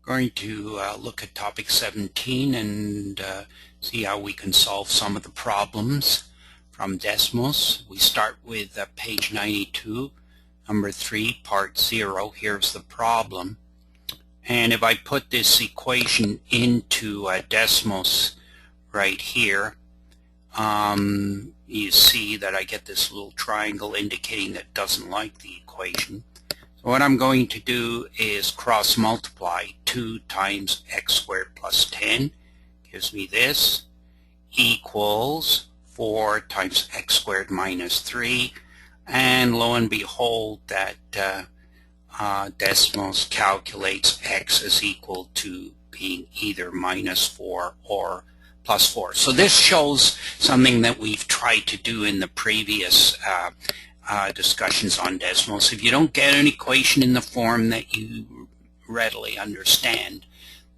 going to look at topic 17 and see how we can solve some of the problems from Desmos. We start with page 92, number 3, part 0. Here's the problem. And if I put this equation into Desmos right here, you see that I get this little triangle indicating that it doesn't like the equation. So what I'm going to do is cross multiply 2 times x squared plus 10 gives me this equals 4 times x squared minus 3, and lo and behold that Desmos calculates x as equal to being either minus 4 or plus 4. So this shows something that we've tried to do in the previous discussions on Desmos. If you don't get an equation in the form that you readily understand,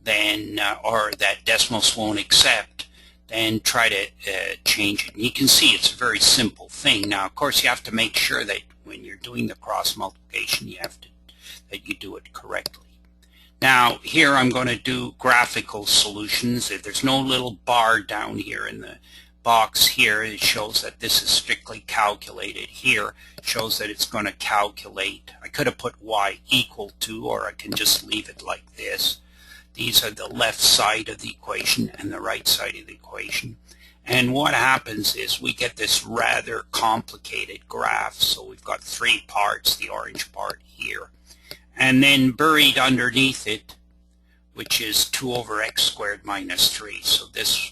then or that Desmos won't accept, then try to change it. And you can see it's a very simple thing. Now, of course, you have to make sure that when you're doing the cross multiplication, that you do it correctly. Now, here I'm going to do graphical solutions. If there's no little bar down here in the box here, it shows that this is strictly calculated. Here it shows that it's going to calculate. I could have put y equal to, or I can just leave it like this. These are the left side of the equation and the right side of the equation. And what happens is we get this rather complicated graph. So we've got 3 parts, the orange part here. And then buried underneath it, which is 2 over x squared minus 3. So this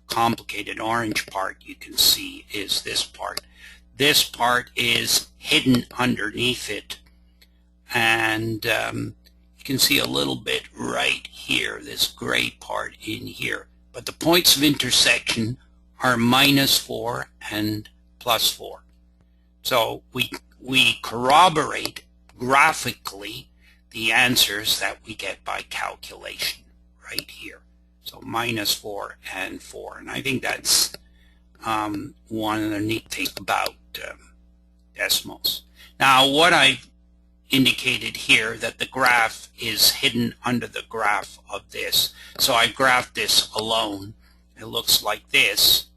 complicated orange part you can see is this part. This part is hidden underneath it, and you can see a little bit right here, this gray part in here. But the points of intersection are minus 4 and plus 4. So we corroborate graphically the answers that we get by calculation right here. So minus 4 and 4. And I think that's one of the neat things about Desmos. Now, what I've indicated here, that the graph is hidden under the graph of this. So I graphed this alone. It looks like this.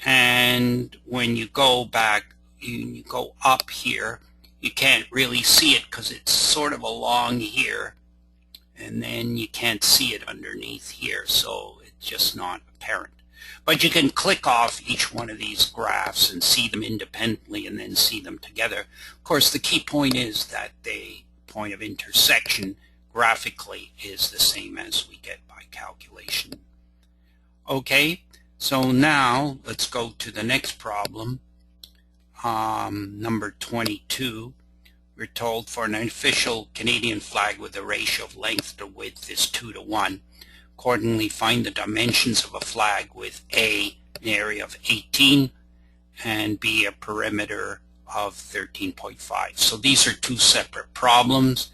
And when you go back, you go up here, you can't really see it because it's sort of along here. And then you can't see it underneath here, so it's just not apparent. But you can click off each one of these graphs and see them independently and then see them together. Of course, the key point is that the point of intersection graphically is the same as we get by calculation. Okay, so now let's go to the next problem, number 22. We're told for an official Canadian flag with a ratio of length to width is 2 to 1. Accordingly, find the dimensions of a flag with A, an area of 18, and B, a perimeter of 13.5. So these are 2 separate problems,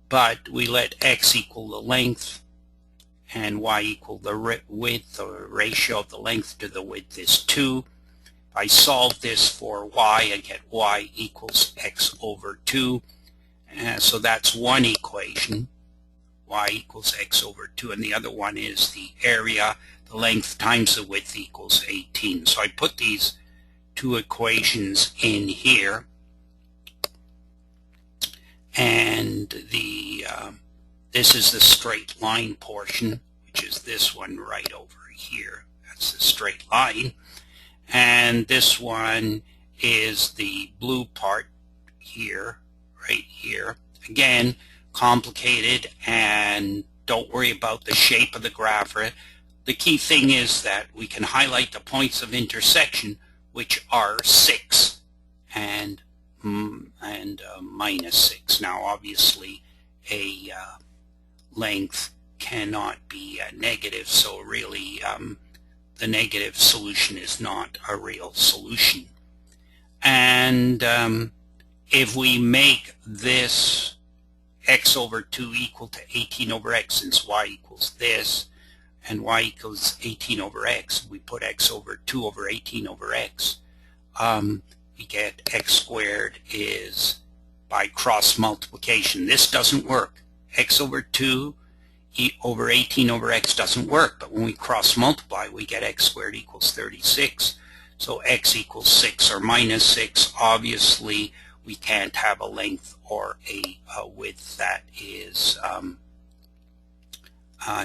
but we let X equal the length and Y equal the width. The ratio of the length to the width is 2. If I solve this for y, I get y equals x over 2. So that's one equation, y equals x over 2. And the other one is the area, the length times the width equals 18. So I put these 2 equations in here. And this is the straight line portion, which is this one right over here. That's the straight line. And this one is the blue part here, right here. Again, complicated, and don't worry about the shape of the graph. The key thing is that we can highlight the points of intersection, which are 6 and minus 6. Now, obviously, a length cannot be negative, so really the negative solution is not a real solution. And if we make this x over 2 equal to 18 over x, since y equals this, and y equals 18 over x, we put x over 2 over 18 over x, we get x squared is by cross multiplication. This doesn't work. X over 2 over 18 over x doesn't work, but when we cross multiply we get x squared equals 36. So x equals 6 or minus 6. Obviously we can't have a length or a width that is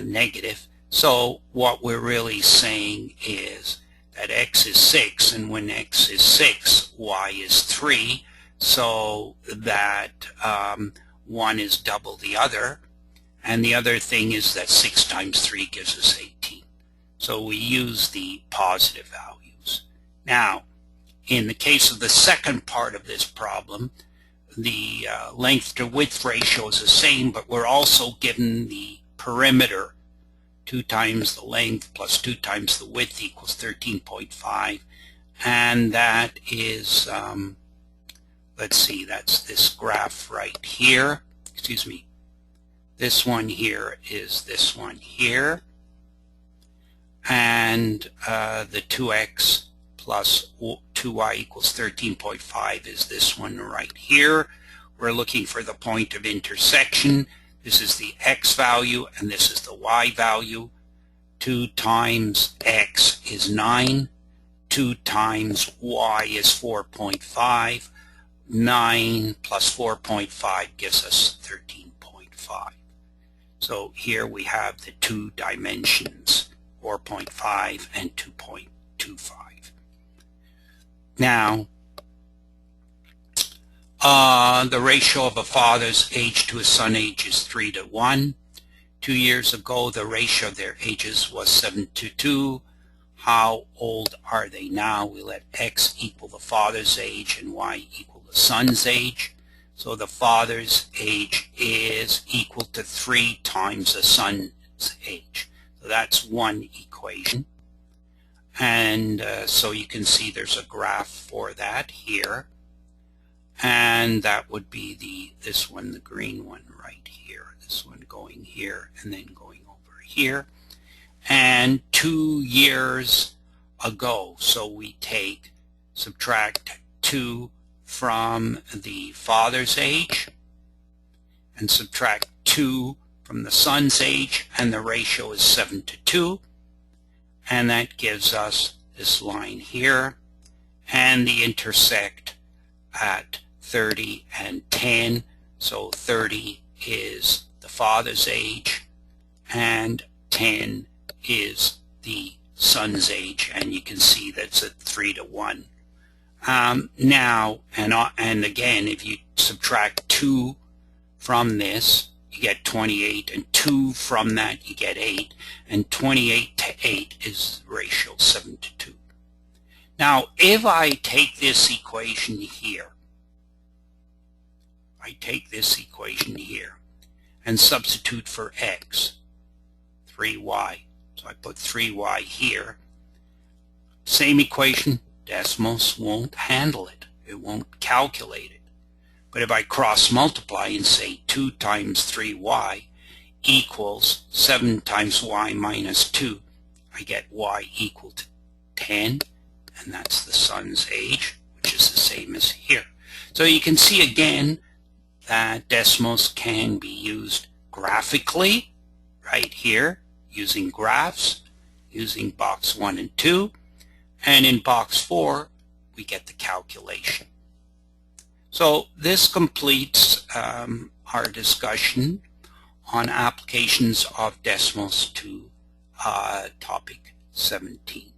negative. So what we're really saying is that x is 6, and when x is 6, y is 3, so that 1 is double the other. And the other thing is that 6 times 3 gives us 18. So we use the positive values. Now, in the case of the second part of this problem, the length to width ratio is the same, but we're also given the perimeter. 2 times the length plus 2 times the width equals 13.5. And that is, let's see, that's this graph right here. Excuse me. This one here is this one here, and the 2x plus 2y equals 13.5 is this one right here. We're looking for the point of intersection. This is the x value and this is the y value. 2 times x is 9. 2 times y is 4.5. 9 plus 4.5 gives us 13.5. So here we have the two dimensions, 4.5 and 2.25. Now, the ratio of a father's age to his son's age is 3:1. 2 years ago, the ratio of their ages was 7:2. How old are they now? We let x equal the father's age and y equal the son's age. So the father's age is equal to 3 times the son's age. So that's one equation. And so you can see there's a graph for that here. And that would be this one, the green one right here. This one going here and then going over here. And 2 years ago, so we subtract 2 from the father's age and subtract 2 from the son's age, and the ratio is 7:2, and that gives us this line here, and they intersect at 30 and 10. So 30 is the father's age and 10 is the son's age, and you can see that's at 3:1. Now, and again, if you subtract 2 from this, you get 28, and 2 from that, you get 8, and 28 to 8 is the ratio 7:2. Now, if I take this equation here, and substitute for x, 3y, so I put 3y here, same equation, Desmos won't handle it. It won't calculate it. But if I cross multiply and say 2 times 3y equals 7 times y minus 2, I get y equal to 10, and that's the son's age, which is the same as here. So you can see again that Desmos can be used graphically right here, using graphs, using box 1 and 2, and in box 4 we get the calculation. So this completes our discussion on applications of Desmos to topic 17.